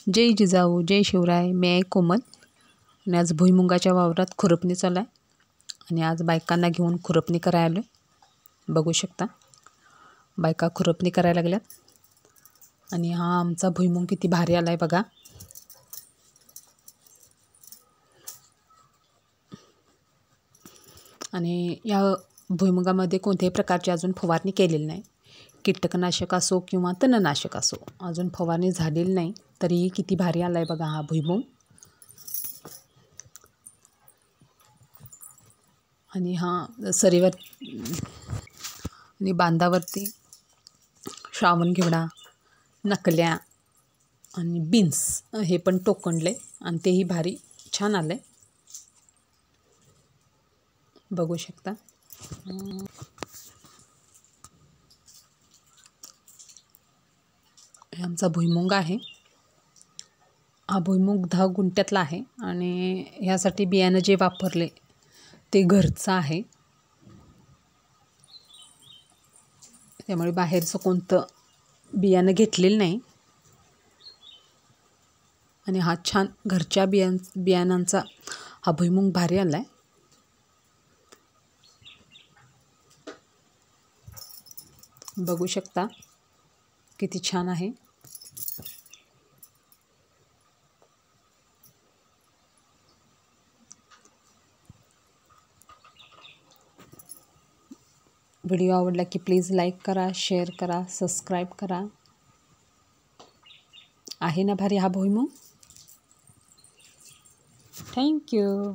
जय जिजाऊ जय शिवराय. मी आहे कोमल आणि आज भुईमुगाच्या वावरात खुरपणी चालू आहे आणि आज बायकांना घेऊन खुरपणी करायला आलो आहे. बघू शकता बायका खुरपणी करायला लागल्यात आणि हा आमचा भुईमुग किती भारी आला आहे बघा. आणि या भुईमुगामध्ये कोणत्याही प्रकारची अजून फवारणी केलेली नाही. कीटकनाशक असो किंवा तणनाशक असो अजून फवारणी झालेली नाही, तरीही किती भारी आला आहे बघा हा भुईमुग. आणि हा सरीवर आणि बांधावरती श्रावण घेवडा, नकल्या आणि बीन्स हे पण टोकणले आणि तेही भारी छान आलं आहे. बघू शकता. हे आमचा भुईमुग आहे. हा भुईमुग 10 गुंठ्यातला आहे आणि ह्यासाठी बियाणं जे वापरले ते घरचं आहे, त्यामुळे बाहेरचं कोणतं बियाणं घेतलेलं नाही. आणि हा छान घरच्या बियाणांचा हा भुईमुग भारी आला आहे. बघू शकता किती छान आहे. व्हिडिओ आवडला की प्लीज लाईक करा, शेअर करा, सबस्क्राईब करा. आहे ना भारी हा भुईमुग. थँक्यू.